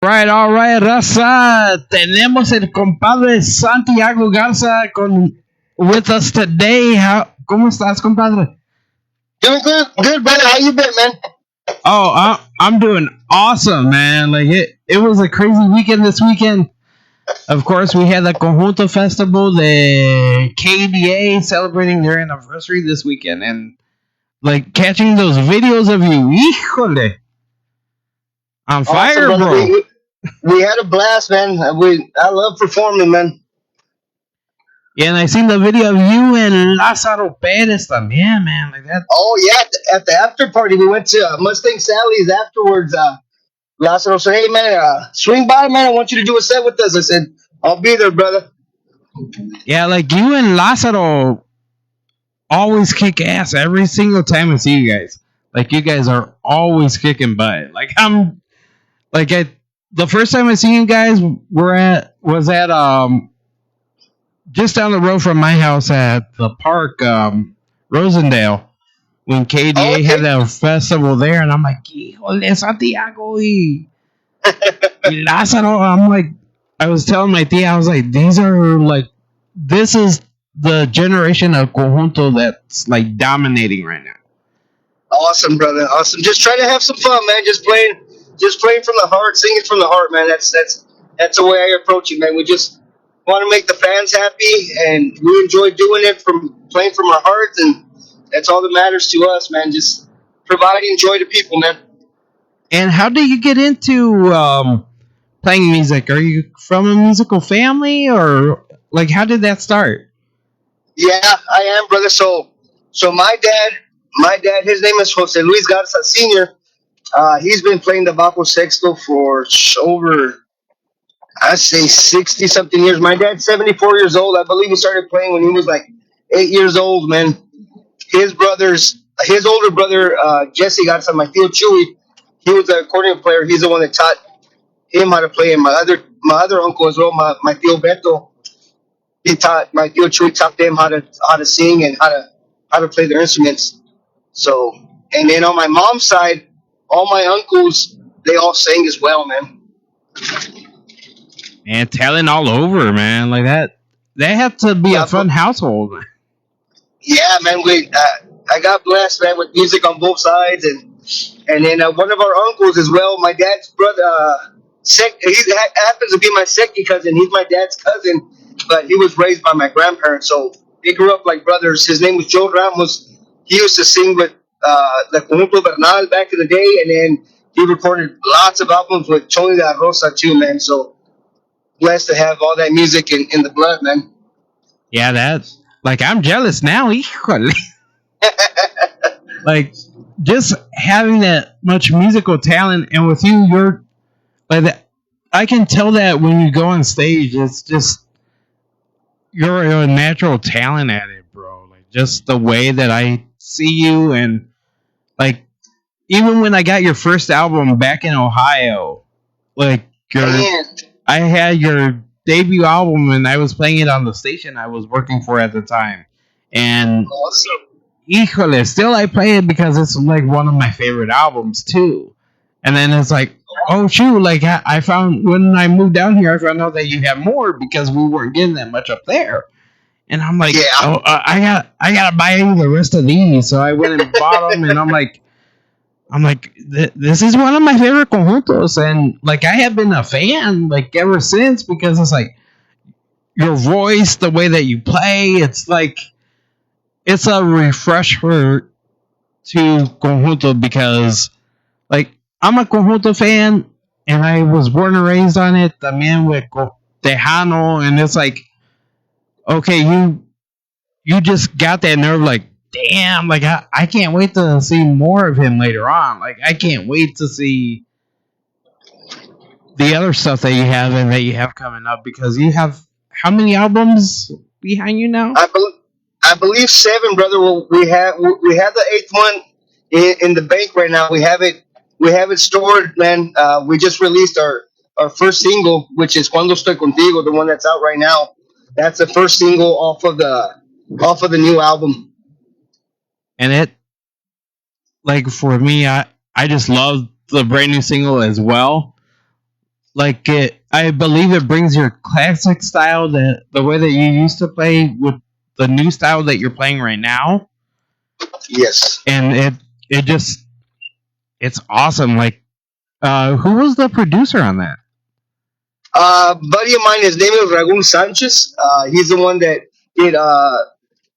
All right, raza. Tenemos el compadre Santiago Garza with us today. ¿Cómo estás, compadre? Doing good, brother. How you been, man? Oh, I'm doing awesome, man. Like it was a crazy weekend this weekend. Of course, we had the Conjunto Festival, the KDA celebrating their anniversary this weekend, and like catching those videos of you, híjole, on fire, Awesome, brother. bro. We had a blast, man. I love performing, man. Yeah, and I seen the video of you and Lázaro Pérez también, man, like that. Oh yeah, at the after party, we went to Mustang Sally's afterwards. Lázaro said, "Hey, man, swing by, man. I want you to do a set with us." I said, "I'll be there, brother." Yeah, like you and Lázaro always kick ass every single time I see you guys. Like you guys are always kicking butt. The first time I seen you guys was at just down the road from my house at the park, Rosendale, when KDA had that festival there, and I'm like, híjole, Santiago y Lázaro. I was telling my tia, I was like, this is the generation of conjunto that's like dominating right now. Awesome, brother. Awesome. Just trying to have some fun, man. Just playing from the heart, singing from the heart, man. That's the way I approach it, man. We just want to make the fans happy, and we enjoy doing it from playing from our hearts, and that's all that matters to us, man. Just providing joy to people, man. And how did you get into playing music? Are you from a musical family, or like how did that start? Yeah, I am, brother. So my dad, his name is Jose Luis Garza Senior. He's been playing the bajo sexto for over, I say, 60 something years. My dad's 74 years old. I believe he started playing when he was like 8 years old, man. His older brother, Jesse Garza, my tío Chuy, he was the accordion player. He's the one that taught him how to play. And my other uncle as well, my tío Beto, my tío Chuy taught them how to sing and how to play their instruments. So, and then on my mom's side, all my uncles, they all sang as well, man. And talent all over, man. Like that had to be a fun household. Yeah, man. I got blessed, man, with music on both sides, and then one of our uncles as well. My dad's brother, happens to be my second cousin. He's my dad's cousin, but he was raised by my grandparents, so they grew up like brothers. His name was Joe Ramos. He used to sing with the Conjunto Bernal back in the day, and then he recorded lots of albums with Tony La Rosa too, man. So blessed to have all that music in the blood, man. Yeah, that's like I'm jealous now. Like just having that much musical talent, and with you, you're like that. I can tell that when you go on stage, it's just you're a natural talent at it, bro. Like just the way that I see you, and like even when I got your first album back in Ohio, like I had your debut album and I was playing it on the station I was working for at the time. And awesome. Híjole, still I play it because it's like one of my favorite albums too. And then it's like, oh shoot, like I found when I moved down here, I found out that you have more because we weren't getting that much up there. And I'm like, I gotta buy you the rest of these. So I went and bought them, and I'm like, this is one of my favorite conjuntos, and like I have been a fan like ever since because it's like your voice, the way that you play, it's like it's a refresher to conjunto because like I'm a conjunto fan and I was born and raised on it. También with Tejano, and it's like, okay, you just got that nerve, like, damn, like I can't wait to see more of him later on. Like I can't wait to see the other stuff that you have and that you have coming up because you have how many albums behind you now? I believe 7, brother. Well, we have the 8th one in the bank right now. We have it stored, man. We just released our first single, which is Cuando Estoy Contigo, the one that's out right now. That's the first single off of the new album. And it, like for me, I just love the brand new single as well. like I believe it brings your classic style, that the way that you used to play, with the new style that you're playing right now, Yes. and it just it's awesome. Like, who was the producer on that? Buddy of mine, his name is Raul Sanchez. He's the one that did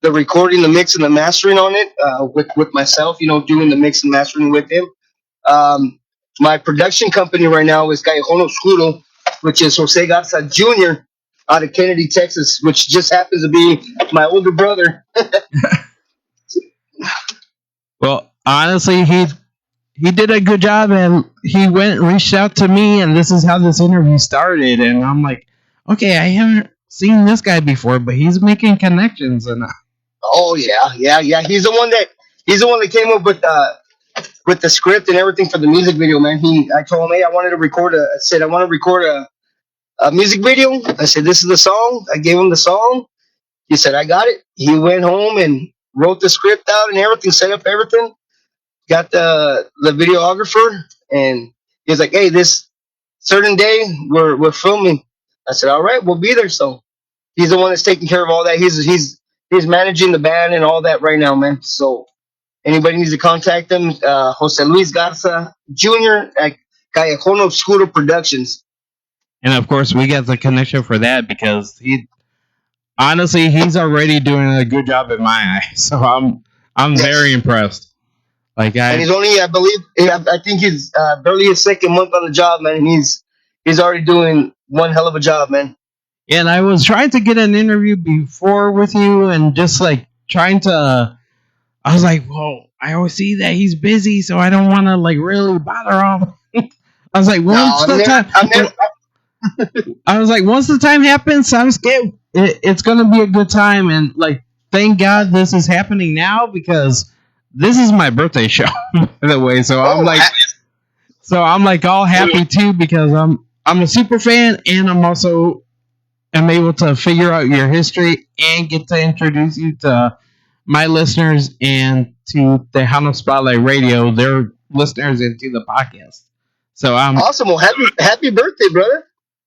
the recording, the mix, and the mastering on it with myself. You know, doing the mix and mastering with him. Um, my production company right now is Tejano, which is Jose Garza Jr. out of Kennedy, Texas, which just happens to be my older brother. Well, honestly, he did a good job, and he went and reached out to me, and this is how this interview started. And I'm like, okay, I haven't seen this guy before, but he's making connections, and Oh yeah, yeah, yeah. He's the one that came up with the script and everything for the music video, man. I told him, hey, I wanted to record I said I want to record a music video. I said this is the song. I gave him the song. He said I got it. He went home and wrote the script out and everything, set up everything, got the videographer, and he was like, hey, this certain day we're filming. I said, all right, we'll be there. So he's the one that's taking care of all that. He's managing the band and all that right now, man. So anybody needs to contact him, Jose Luis Garza Jr. at Callejón Obscuro Productions. of course we got the connection for that, because he honestly he's already doing a good job in my eyes. So I'm very Yes. impressed. Like And I he's only, I believe, I think he's barely his second month on the job, man. And he's already doing one hell of a job, man. and I was trying to get an interview before with you, and just like trying to. I was like, well, I always see that he's busy, so I don't want to like really bother him. I was like, No, once the time, I'm never. I was like, once the time happens, I'm scared. It's gonna be a good time, and like, thank God this is happening now, because this is my birthday show, by the way. Oh, So I'm like all happy too, because I'm a super fan, and I'm also am able to figure out your history and get to introduce you to my listeners and to Tejano Spotlight Radio, their listeners, into the podcast. So I'm awesome. Well, happy birthday, brother.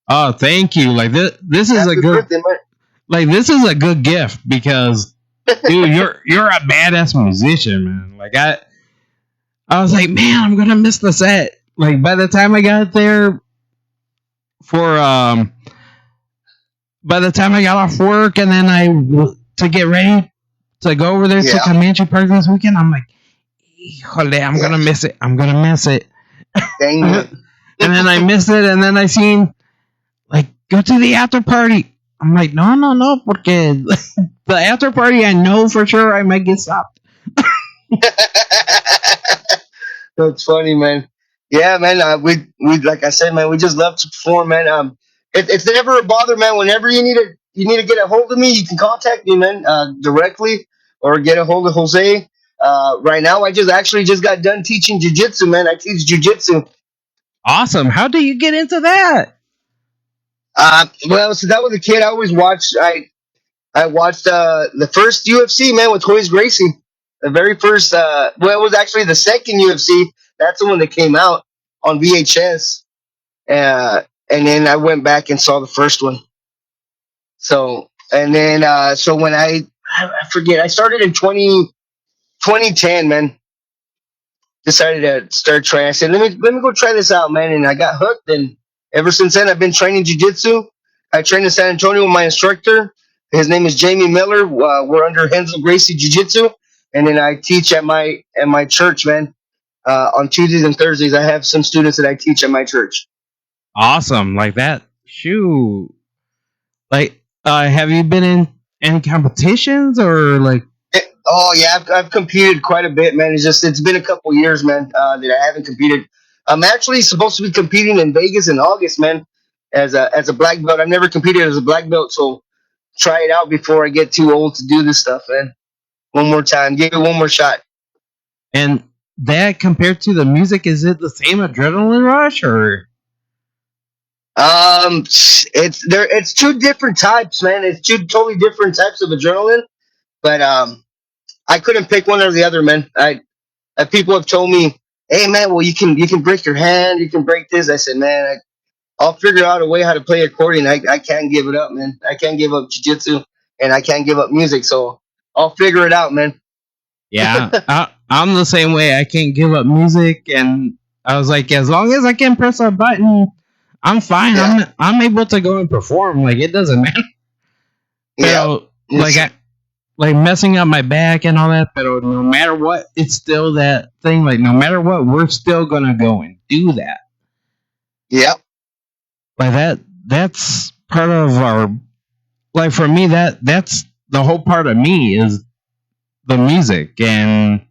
oh, thank you. Like this is a Happy good birthday, man. like this is a good gift, because dude, you're a badass musician, man. Like I was like, man, I'm gonna miss the set. Like by the time I got there for by the time I got off work, and then to get ready to go over there to Yeah. Comanche Park this weekend, I'm like, híjole, I'm gonna miss it. I'm gonna miss it. Dang, man. And then I missed it, and then I seen like go to the after party. I'm like, no, porque the after party, I know for sure I might get stopped. That's funny, man. Yeah, man. We like I said, man. We just love to perform, man. It's never a bother, man. Whenever you need to get a hold of me, you can contact me, man, directly, or get a hold of Jose. Right now, I just got done teaching jujitsu, man. I teach jujitsu. Awesome. How do you get into that? Well, since I was a kid, I always watched. I watched the first UFC, man, with Royce Gracie. The very first, well, it was actually the second UFC. That's the one that came out on VHS. And then I went back and saw the first one. So, and then, so when I forget, I started in 2010, man. Decided to start trying. I said, let me go try this out, man. And I got hooked. And ever since then, I've been training jiu-jitsu. I train in San Antonio with my instructor. His name is Jamie Miller. We're under Hensel Gracie Jiu-Jitsu. And then I teach at my church, man. On Tuesdays and Thursdays, I have some students that I teach at my church. Awesome. Like that. Shoot. Like, have you been in any competitions, or like? Oh yeah, I've competed quite a bit, man. It's been a couple years, man, that I haven't competed. I'm actually supposed to be competing in Vegas in August, man, as a black belt. I've never competed as a black belt, so try it out before I get too old to do this stuff, man. One more time, give it one more shot. And that, compared to the music, is it the same adrenaline rush, or? It's two different types, man. It's two totally different types of adrenaline, but I couldn't pick one or the other, man. People have told me, "Hey, man, well you can break your hand, you can break this." I said, "Man, I'll figure out a way how to play accordion. I can't give it up, man. I can't give up jiu-jitsu, and I can't give up music. So I'll figure it out, man. Yeah, I'm the same way. I can't give up music, and I was like, as long as I can press a button, I'm fine. Yeah. I'm able to go and perform. Like it doesn't matter. Yeah. Pero like like messing up my back and all that. But no matter what, it's still that thing. Like no matter what, we're still gonna go and do that. Yeah. Like that's part of our. Like for me, that's the whole part of me is the music, and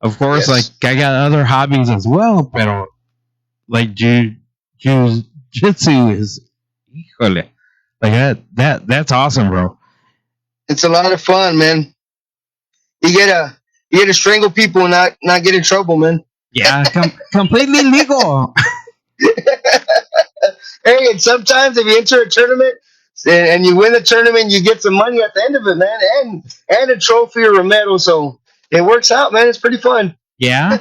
of course, like Yes. I got other hobbies as well. But like jujitsu is, híjole, like that's awesome, bro. It's a lot of fun, man. You get to strangle people and not get in trouble, man. Yeah, completely legal. Hey, and sometimes if you enter a tournament and you win the tournament, you get some money at the end of it, man, and a trophy or a medal. So it works out, man. It's pretty fun. Yeah,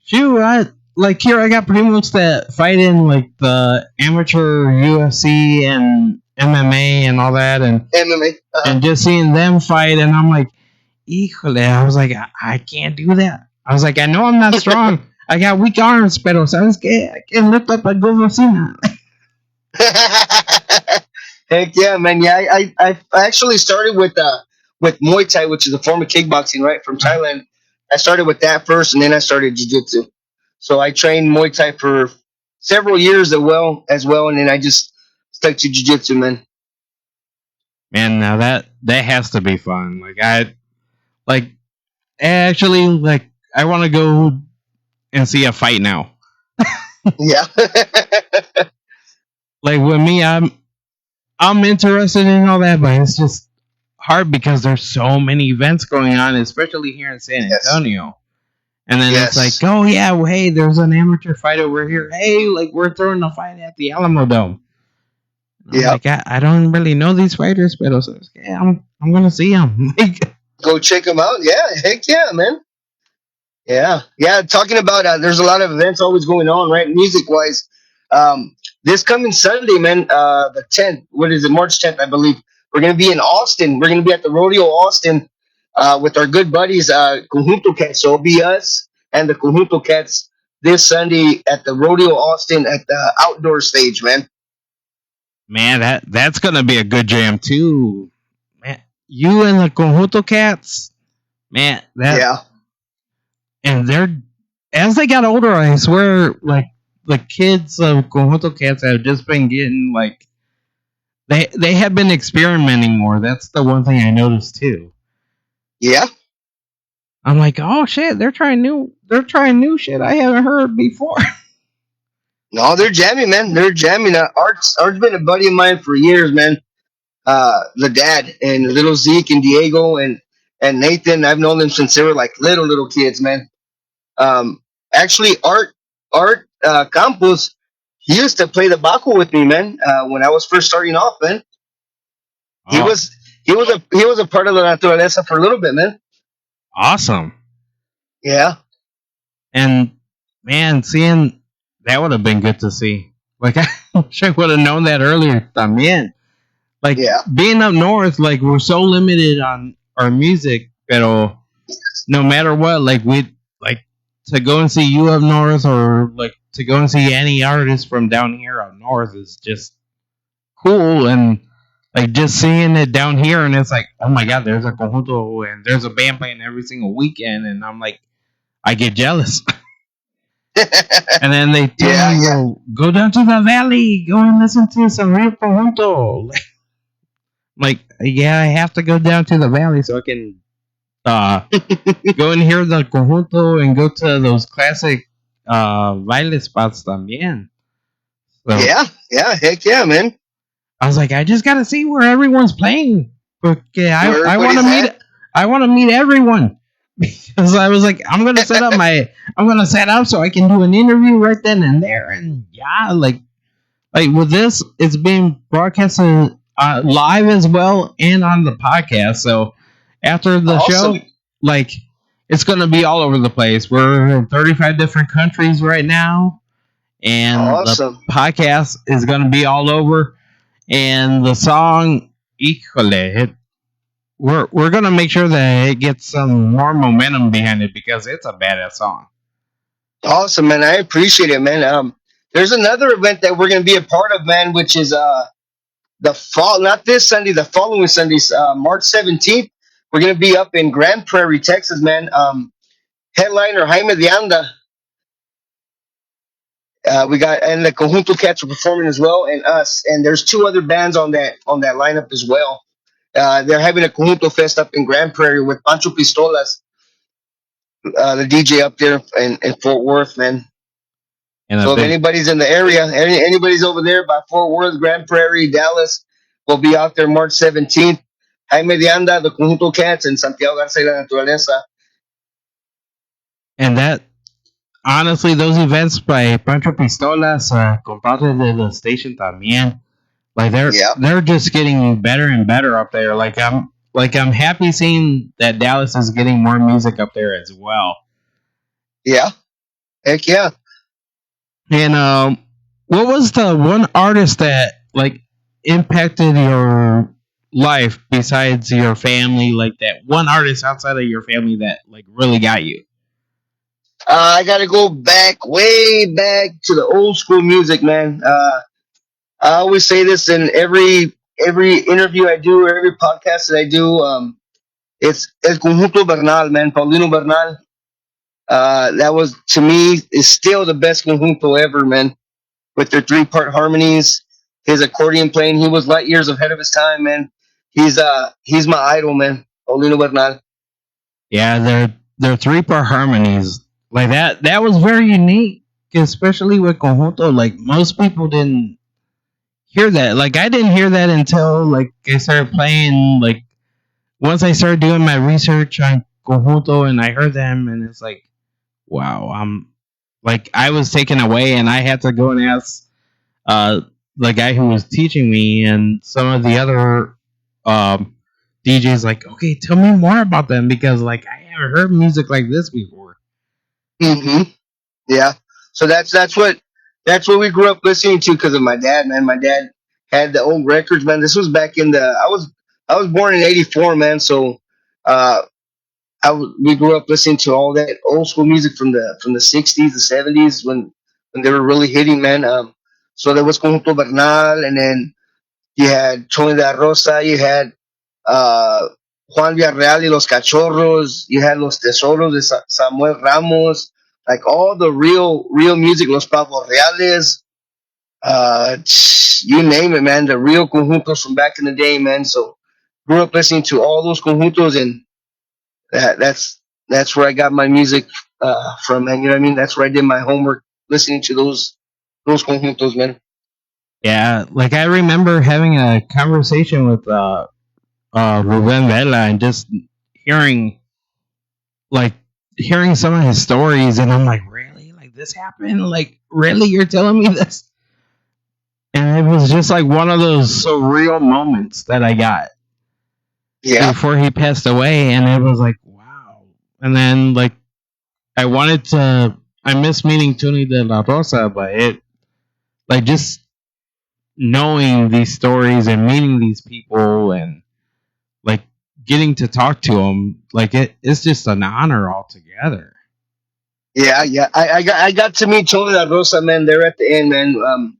shoot, like here I got pretty much that fight in like the amateur UFC and MMA and all that, MMA. and just seeing them fight, and I'm like, híjole, I was like, I can't do that. I was like, I know I'm not strong. I got weak arms, pero sabes que I can lift up a good vecina. Heck yeah, man. Yeah, I actually started with Muay Thai, which is a form of kickboxing, right, from Thailand. I started with that first, and then I started jiu-jitsu. So I trained Muay Thai for several years as well, and then I just stuck to jiu-jitsu, man. Man, now that has to be fun. Like actually like I want to go and see a fight now. Yeah. Like with me, I'm interested in all that, but it's just hard because there's so many events going on, especially here in San Yes. Antonio. And then it's Yes. like, oh yeah, well, hey, there's an amateur fight over here. Hey, like we're throwing a fight at the Alamo Dome. I'm Yeah. like, I don't really know these fighters, but yeah, I'm gonna see them. Like, Go check them out. Yeah. Heck yeah, man. Yeah, yeah. Talking about there's a lot of events always going on, right? Music wise, this coming Sunday, man, the 10th. What is it? March 10th, I believe. We're gonna be in Austin. We're gonna be at the Rodeo Austin with our good buddies, Conjunto Cats. So it'll be us and the Conjunto Cats this Sunday at the Rodeo Austin at the outdoor stage, man. man, that's gonna be a good jam too. Man, you and the Conjunto Cats, man, that Yeah, and they're as they got older, I swear, like the kids of Conjunto Cats have just been getting like they have been experimenting more. That's the one thing I noticed too. yeah. I'm like, oh shit, they're trying new shit I haven't heard before. No, they're jamming, man. They're jamming. Art's been a buddy of mine for years, man. The dad and little Zeke and Diego and Nathan. I've known them since they were like little kids, man. Actually, Art Campos, he used to play the baco with me, man. When I was first starting off, man. He Oh, was he was a part of the Naturaleza for a little bit, man. awesome. Yeah, And man, seeing that would have been good to see. Like I wish I would have known that earlier. También. Like yeah, being up north, like we're so limited on our music, pero no matter what, like we like to go and see you up north, or like to go and see any artist from down here up north is just cool, and like just seeing it down here, and it's like, oh my god, there's a conjunto and there's a band playing every single weekend, and I'm like, I get jealous. And then they tell yeah, me, yeah. well, go down to the valley, go and listen to some real conjunto. Like, yeah, I have to go down to the valley so I can go and hear the conjunto and go to those classic baile spots también. So Yeah, yeah. Heck yeah, man. I was like, I just gotta see where everyone's playing. Okay, Where I want to everybody's meet at. I want to meet everyone. Because I was like, I'm gonna set up so I can do an interview right then and there, and yeah, like with this, it's being broadcasted live as well and on the podcast. So after the show, Awesome. like it's gonna be all over the place. We're in 35 different countries right now, and the Awesome. podcast is going to be all over. And the song, híjole, we're going to make sure that it gets some more momentum behind it because it's a badass song. Awesome, man. I appreciate it, man. There's another event that we're going to be a part of, man, which is the fall, not this Sunday, the following Sunday, March 17th. We're going to be up in Grand Prairie, Texas, man. Headliner Jaime de Anda. We got, and the Conjunto Cats are performing as well, and us. And there's two other bands on that lineup as well. They're having a Conjunto Fest up in Grand Prairie with Pancho Pistolas, the DJ up there in Fort Worth, man. And a So if big anybody's in the area, anybody's over there by Fort Worth, Grand Prairie, Dallas, we'll be out there March 17th. Jaime de Anda, the Conjunto Cats, and Santiago Garza y la Naturaleza. and that honestly, those events by Pancho Pistolas, compadre de la station también, like Yeah, they're just getting better and better up there. I'm happy seeing that Dallas is getting more music up there as well. yeah, heck yeah. And what was the one artist that like impacted your life besides your family? Like that one artist outside of your family that like really got you. I got to go back, way back to the old school music, man. I always say this in every interview I do or every podcast that I do. It's El Conjunto Bernal, man. Paulino Bernal. That was to me is still the best conjunto ever, man. With their 3-part harmonies, his accordion playing, he was light years ahead of his time, man. He's my idol, man. Paulino Bernal. Yeah, their 3-part harmonies like that was very unique, especially with conjunto. Like most people didn't hear that. Like I didn't hear that until like I started playing. Like once I started doing my research on conjunto and I heard them, and it's like, wow, I'm like I was taken away, and I had to go and ask uh the guy who was teaching me and some of the other um DJs like, okay, tell me more about them because like I haven't heard music like this before. Hmm. Yeah. So that's what we grew up listening to because of my dad, man. My dad had the old records, man. This was back in the I was born in '84, man. So uh, we grew up listening to all that old school music from the '60s, the '70s when they were really hitting, man. So there was Conjunto Bernal, and then you had Tony de la Rosa, you had uh, Juan Villarreal y los Cachorros, you had Los Tesoros de Samuel Ramos, like all the real music, Los Pavos Reales, you name it, man. The real conjuntos from back in the day, man. So grew up listening to all those conjuntos, and that's where I got my music from, man. You know what I mean? That's where I did my homework, listening to those conjuntos, man. Yeah, like I remember having a conversation with Ruben Vela and just hearing like hearing some of his stories, and I'm like, really, like this happened, like really, you're telling me this? And it was just like one of those surreal moments that I got Yeah, before he passed away, and it was like, wow. And then like I miss meeting Tony de la Rosa, but it like just knowing these stories and meeting these people and like getting to talk to them, like it's just an honor altogether. yeah. I got to meet Tony La Rosa, man. There at the end, man.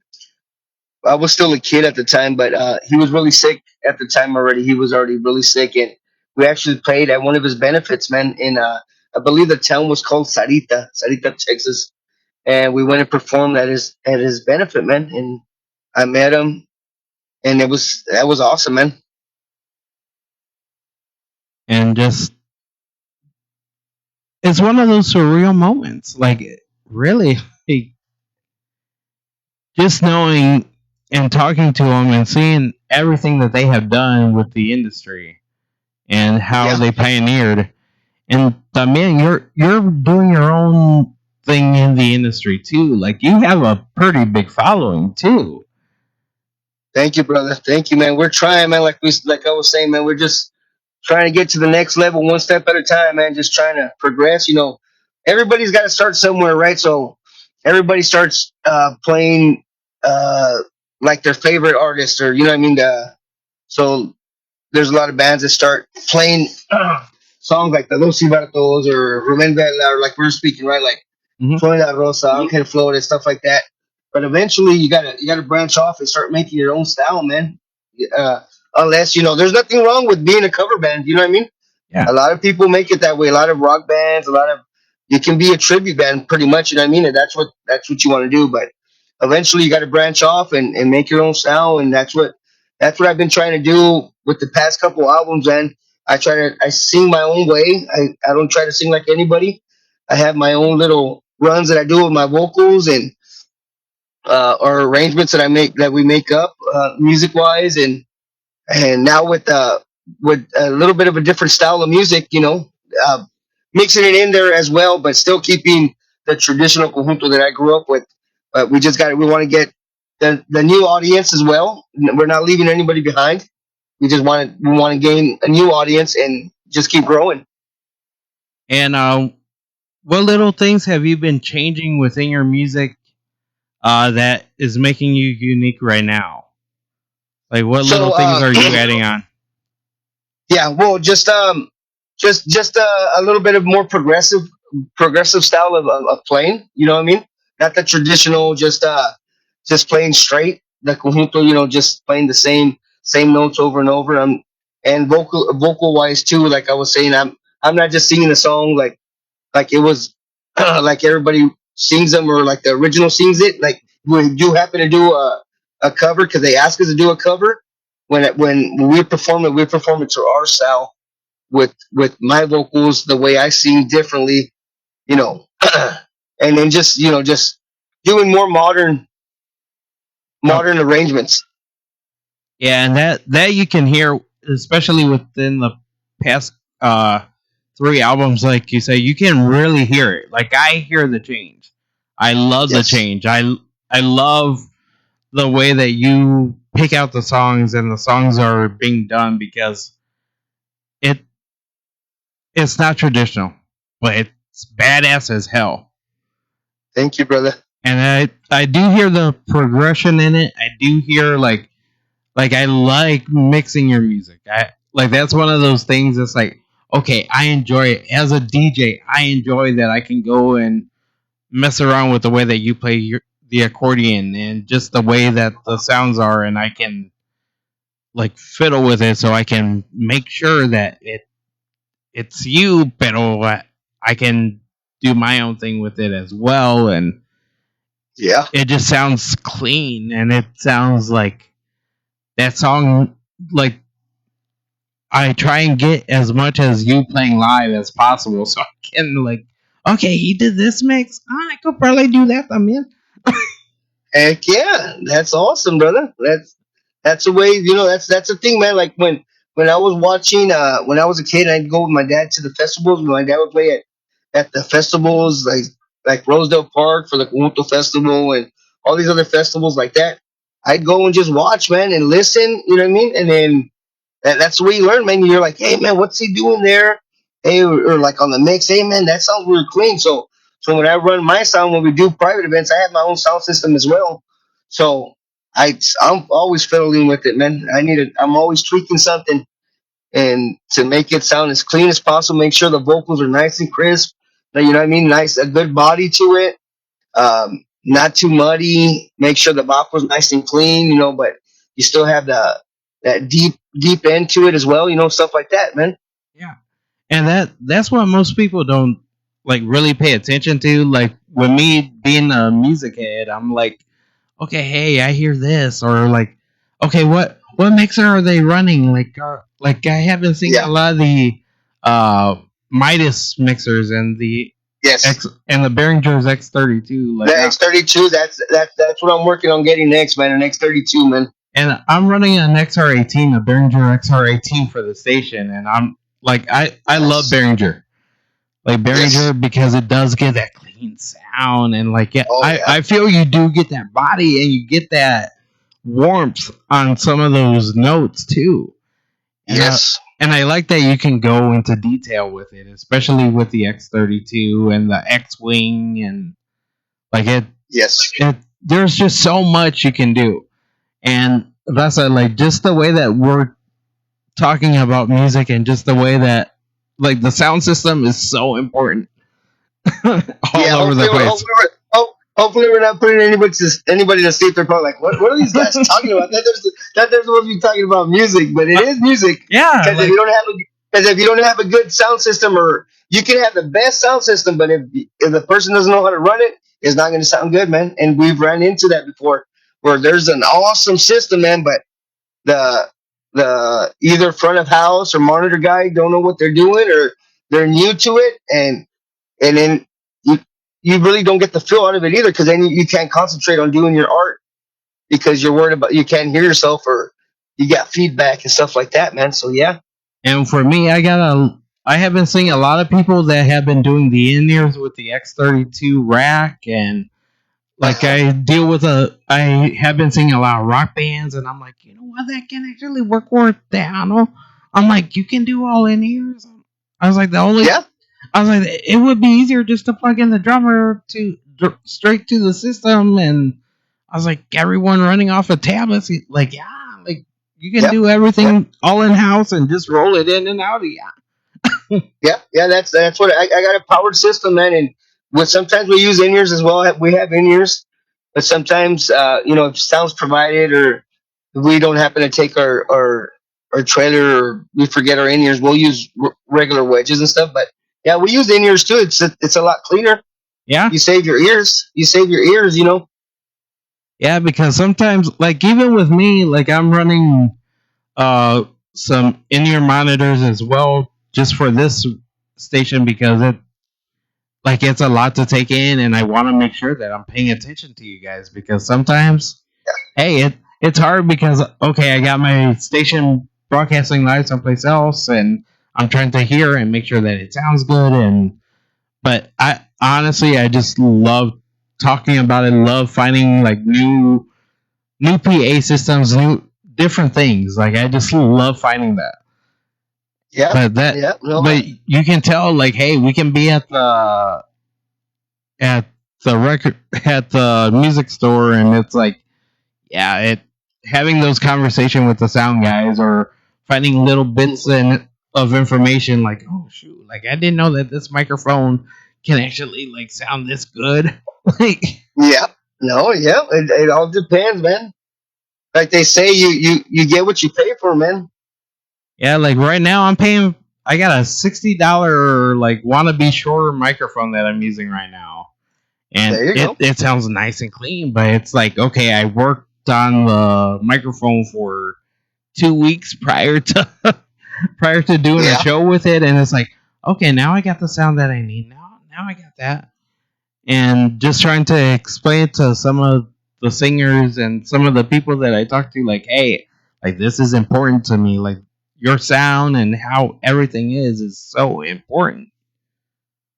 I was still a kid at the time, but he was really sick at the time already. He was already really sick, and we actually played at one of his benefits, man. In I believe the town was called Sarita, Texas, and we went and performed at his benefit, man. And I met him, and that was awesome, man. And just it's one of those surreal moments, like really, like, just knowing and talking to them and seeing everything that they have done with the industry and how Yeah, they pioneered. And también you're doing your own thing in the industry too. Like you have a pretty big following too. thank you, brother. Thank you, man. We're trying, man. Like I was saying, man. We're just trying to get to the next level, one step at a time, man. Just trying to progress. Everybody's got to start somewhere, right? So everybody starts playing uh, like their favorite artist, or you know what I mean. So there's a lot of bands that start playing songs like the Los Cibartos or Ruben Vela, or like we're speaking, right? Like Hmm. Florida Rosa, Ángel Flores, stuff like that. But eventually, you gotta branch off and start making your own style, man. Uh, Unless there's nothing wrong with being a cover band. You know what I mean? Yeah. A lot of people make it that way. A lot of rock bands, a lot of you can be a tribute band, pretty much. You know what I mean? And that's what you want to do. But eventually, you got to branch off and make your own style, and that's what I've been trying to do with the past couple albums. And I sing my own way. I don't try to sing like anybody. I have my own little runs that I do with my vocals and or arrangements that we make up music wise, and now with a little bit of a different style of music, uh, mixing it in there as well, but still keeping the traditional conjunto that I grew up with. But we want to get the new audience as well. We're not leaving anybody behind. We want to gain a new audience and just keep growing. And what little things have you been changing within your music that is making you unique right now? Like, what little So things are you adding on? yeah, well, just a little bit of more progressive style of playing. You know what I mean? Not the traditional, just playing straight. The conjunto, just playing the same notes over and over. And vocal wise too. Like I was saying, I'm not just singing a song like it was like everybody sings them or like the original sings it. Like we do happen to do a cover because they ask us to do a cover. When we perform it to our style with my vocals, the way I sing differently, you know, and then just doing more Oh, modern arrangements. yeah, and that you can hear, especially within the past three albums. Like you say, you can really hear it. Like I hear the change. I love the Yes, change. I love the way that you pick out the songs and the songs are being done because it it's not traditional, but it's badass as hell. thank you, brother. And I do hear the progression in it. I do hear like I like mixing your music. I like that's one of those things that's like okay, I enjoy it as a DJ. I enjoy that I can go and mess around with the way that you play the accordion and just the way that the sounds are, and I can like fiddle with it so I can make sure that it's you, but I can do my own thing with it as well, and Yeah, it just sounds clean and it sounds like that song. Like I try and get as much as you playing live as possible, so I can like, okay, he did this mix. I could probably do that. I'm in. heck yeah, that's awesome, brother. That's the way that's the thing, man. Like when I was watching when I was a kid, I'd go with my dad to the festivals. My dad would play at the festivals like Rosedale Park for the Conjunto Festival and all these other festivals like that. I'd go and just watch, man, and listen. You know what I mean? And then that's the way you learn, man. You're like, hey, man, what's he doing there? Hey, or like on the mix, hey, man, that sounds really clean. So when I run my sound, when we do private events, I have my own sound system as well. So I'm always fiddling with it, man. I'm always tweaking something and to make it sound as clean as possible. Make sure the vocals are nice and crisp. You know what I mean? Nice, a good body to it. Not too muddy. Make sure the vocals nice and clean. But you still have that deep end to it as well. Stuff like that, man. Yeah, and that's what most people don't like really pay attention to. Like with me being a music head, I'm like, okay, hey, I hear this, or like, okay, what mixer are they running? Like I have been seeing Yeah. a lot of the uh Midas mixers and the Yes. X and the Behringer's X32. The X32. That's what I'm working on getting next, man. An X32, man. And I'm running an XR18, a Behringer XR18 for the station, and I'm like, I love Nice. Behringer, like Yes. Behringer because it does get that clean sound, and like yeah, Oh yeah. I feel you do get that body and you get that warmth on some of those notes too, and Yes. and I like that you can go into detail with it, especially with the X32 and the X Wing, and Like Yes. it there's just so much you can do. And that's like just the way that we're talking about music and just the way that like the sound system is so important all Yeah. over the place. Hopefully we're not putting anybody to sleep. They're probably like, what are these guys talking about? That they're supposed to be talking about music, but it is music Yeah, because like if you don't have a good sound system, or you can have the best sound system, but if the person doesn't know how to run it, it's not going to sound good, man. And we've ran into that before, where there's an awesome system, man, but the the either front of house or monitor guy don't know what they're doing, or they're new to it, and then you you really don't get the feel out of it either, because then you can't concentrate on doing your art because you're worried about you can't hear yourself, or you got feedback and stuff like that, man. So yeah. and for me, I have been seeing a lot of people that have been doing the in ears with the X32 rack, and like Uh-huh. I have been seeing a lot of rock bands, and I'm like, you know what, that can actually work for Tejano. I'm like, you can do all in ears. I was like, Yeah. I was like, it would be easier just to plug in the drummer straight to the system, and I was like, everyone running off of tablets, like, yeah, like you can Yeah. do Yeah. everything all in house and just roll it in and out. Yeah, Yeah. That's what I got, a powered system, man. And sometimes we use in ears as well. We have in ears, but sometimes if sound's provided, or if we don't happen to take our trailer, or we forget our in ears, we'll use regular wedges and stuff. But yeah, we use in ears too. It's a lot cleaner. yeah, You save your ears. You save your ears. yeah. Because sometimes, like even with me, like I'm running uh some in ear monitors as well, just for this station because it's a lot to take in, and I want to make sure that I'm paying attention to you guys because sometimes, hey, it's hard because okay, I got my station broadcasting live someplace else, and I'm trying to hear and make sure that it sounds good, and but I honestly I just love talking about it, love finding like new PA systems, new different things. Like I just love finding that. Yeah. But Yeah. No. but you can tell like, hey, we can be at the record at the music store, and it's like, yeah, it having those conversation with the sound guys or finding little bits of information like, oh shoot, like I didn't know that this microphone can actually like sound this good. Like Yeah. No. Yeah. It all depends, man. Like they say, you get what you pay for, man. yeah, like right now I'm paying. I got a $60 like wannabe shorter microphone that I'm using right now, and There you go. it sounds nice and clean. But it's like, okay, I worked on the microphone for 2 weeks prior to doing a Yeah. show with it, and it's like, okay, now I got the sound that I need. Now I got that, and just trying to explain it to some of the singers and some of the people that I talk to, like, hey, like this is important to me. Like your sound and how everything is so important.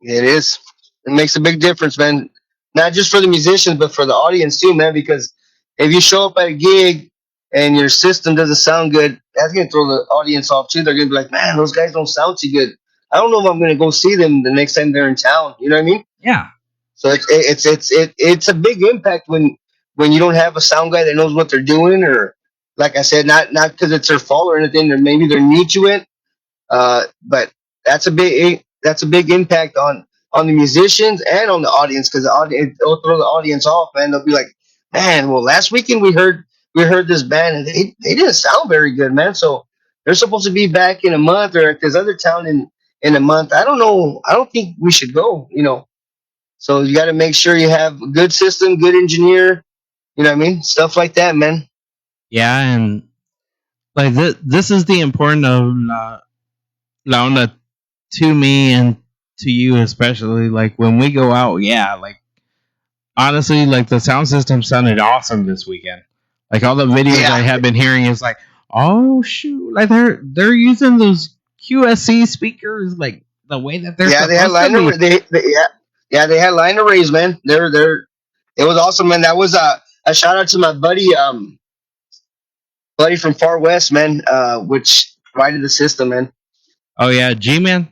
It is. It makes a big difference, man. Not just for the musicians, but for the audience too, man. Because if you show up at a gig and your system doesn't sound good, that's gonna throw the audience off too. They're gonna be like, "Man, those guys don't sound too good. I don't know if I'm gonna go see them the next time they're in town." You know what I mean? Yeah, So it's a big impact when you don't have a sound guy that knows what they're doing, or like I said, not because it's their fault or anything, or maybe they're new to it, but that's a big impact on the musicians and on the audience, because the audience, it'll throw the audience off, man. They'll be like, man, well, last weekend we heard this band, and they didn't sound very good, man. So they're supposed to be back in a month, or at this other town in a month. I don't know. I don't think we should go. So you got to make sure you have a good system, good engineer. You know what I mean? Stuff like that, man. yeah, and like this is the important of Launa to me and to you especially. Like when we go out, yeah, like honestly, like the sound system sounded awesome this weekend. Like all the videos I Yeah. have been hearing is like, oh shoot, like they're using those QSC speakers like the way that they're Yeah, they had supposed to line array. be. Yeah, they had line arrays, man. They're it was awesome, man. That was a shout out to my buddy from Far West, man. Which provided the system, man. Oh yeah, G Man.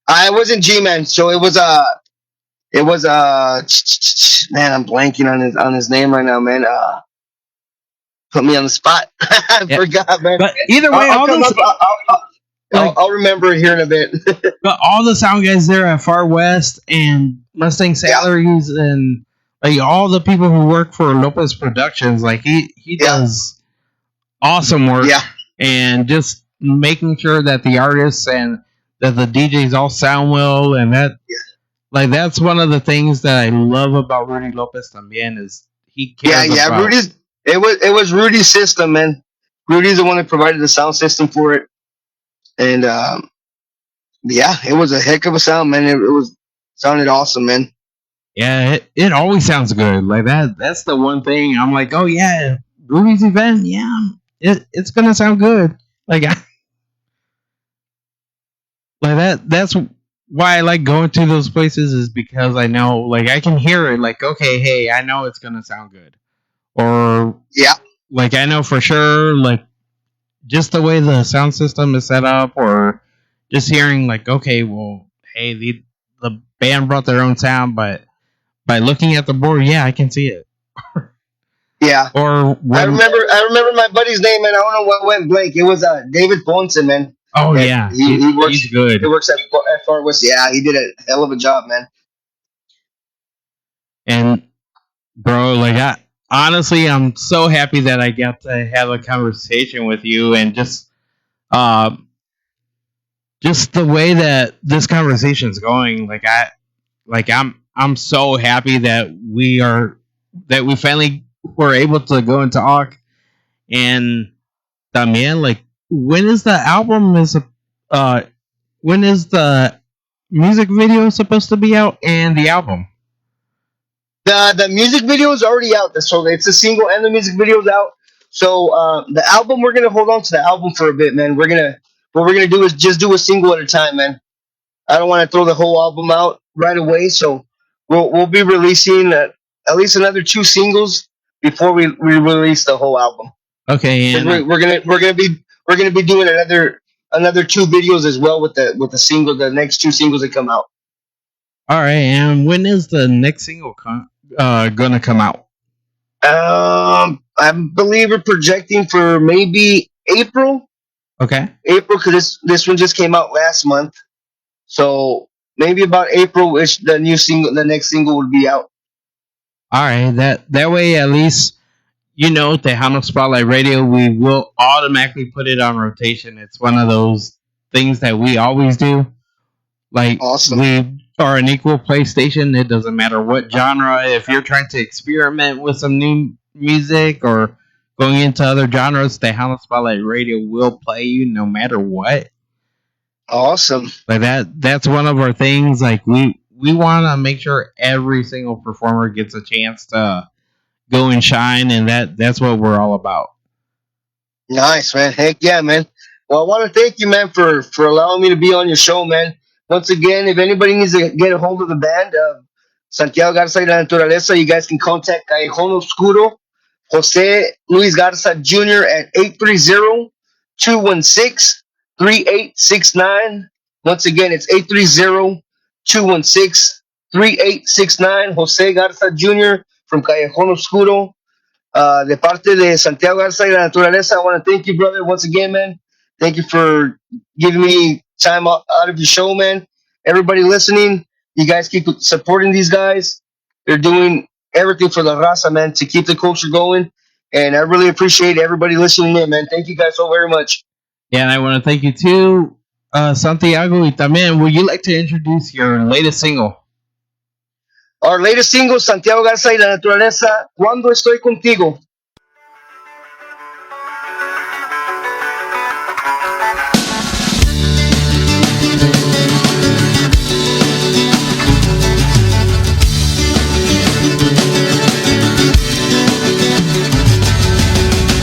I wasn't G man, so it was It was man, I'm blanking on his name right now, man. Put me on the spot. I Yeah, forgot, man. but either way, I'll come up. like I'll remember it here in a bit. but all the sound guys there at Far West and Mustang Yeah, Salaries and like all the people who work for Lopez Productions, like he yeah, does awesome work yeah, and just making sure that the artists and that the DJs all sound well and that like that's one of the things that I love about Rudy Lopez también is he yeah, cares yeah. about. It was Rudy's system, man. Rudy's the one that provided the sound system for it, and yeah, it was a heck of a sound, man. It was sounded awesome, man. Yeah, it always sounds good. Like that's the one thing I'm like, oh yeah, Rudy's event, yeah, it's gonna sound good. Like like that's why I like going to those places is because I know like I can hear it. Like okay, hey, I know it's gonna sound good, or Yeah, like I know for sure like just the way the sound system is set up, or just hearing like okay, well, hey, the band brought their own sound, but by looking at the board, yeah, I can see it. yeah. Or I when remember. I remember my buddy's name, man. I don't know what went blank. It was David Bonson, man. oh And yeah, he works. he's good. He works at Far West. Yeah, he did a hell of a job, man. And bro, like I honestly, I'm so happy that I got to have a conversation with you, and uh, just the way that this conversation's going. I'm so happy that we finally were able to go and talk. And también, like, when is the album uh when is the music video supposed to be out and the album? The music video is already out. So it's a single and the music video is out. So the album, we're gonna hold on to the album for a bit, man. What we're gonna do is just do a single at a time, man. I don't want to throw the whole album out right away. So we'll be releasing at least another two singles before we release the whole album. Okay, Because and we're gonna be doing another two videos as well with the next two singles that come out. all right, and when is the next single gonna come out? I believe we're projecting for maybe April, Okay. because this one just came out last month, so maybe about April, which the next single would be out. All right, that way at least Tejano Spotlight Radio, we will automatically put it on rotation. It's one of those things that we always do. Like Awesome. we are an equal play station. It doesn't matter what genre. If you're trying to experiment with some new music or going into other genres, Tejano Spotlight Radio will play you no matter what. Awesome. Like that's one of our things. Like we want to make sure every single performer gets a chance to go and shine, and that's what we're all about. Nice, man. Heck yeah, man. Well, I want to thank you, man, for allowing me to be on your show, man. Once again, if anybody needs to get a hold of the band, Santiago Garza y La Naturaleza, you guys can contact Callejón Oscuro, Jose Luis Garza Jr. at 830-216-3869. Once again, it's 830-216-3869. Jose Garza Jr. from Callejón Oscuro. De parte de Santiago Garza y La Naturaleza, I want to thank you, brother, once again, man. Thank you for giving me time out of your show, man. Everybody listening, you guys keep supporting these guys. They're doing everything for the raza, man, to keep the culture going. And I really appreciate everybody listening in, man. Thank you guys so very much. Yeah, and I want to thank you too, Santiago. Y también, would you like to introduce your latest single? Our latest single, Santiago Garza y La Naturaleza, Cuando Estoy Contigo.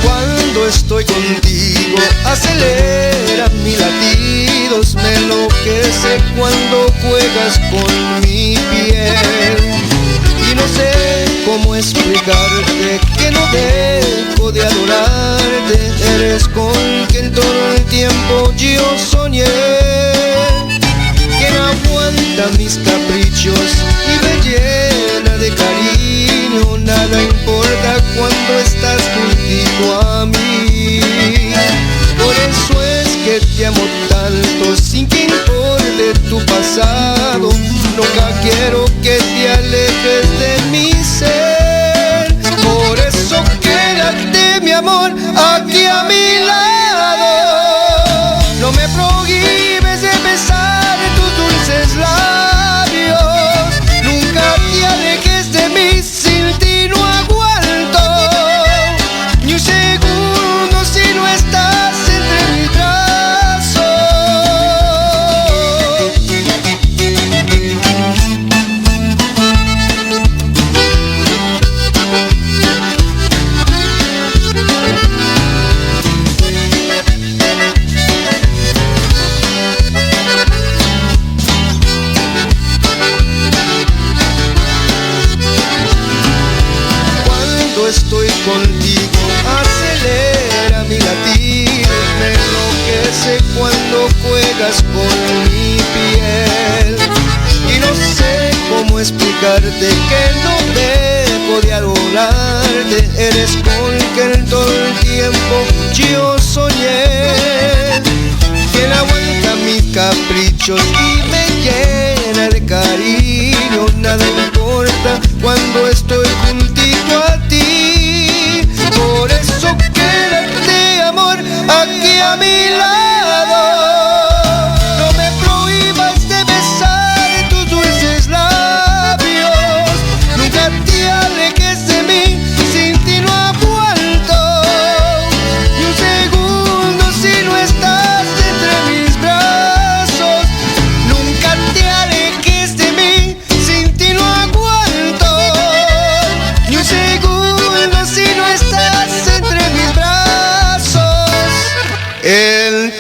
Cuando estoy contigo, acelera mis latidos, me enloquece cuando juegas con mi piel. Y no sé cómo explicarte que no dejo de adorarte. Eres con quien todo el tiempo yo soñé. Quien aguanta mis caprichos y me amor aquí a mi lado. No me prohíbes de besar tus dulces labios. Nunca te alejes de mí, sin ti no aguanto ni un segundo si no estás entre mis brazos. Cuando estoy contigo acelera mi latido, me enloquece cuando juegas con mi piel. Y no sé cómo explicarte que no dejo de adorarte. Eres con quien todo el tiempo yo soñé, quien aguanta mis caprichos y me llena de cariño. Nada importa cuando estoy juntito a ti. Por eso quédate, amor, aquí a mi lado. No me prohíbas de besar tus dulces labios. Nunca te alejes de mí, sin ti no aguanto ni un segundo si no estás entre mis brazos. Nunca te alejes de mí, sin ti no aguanto ni un segundo si no estás entre mis brazos. El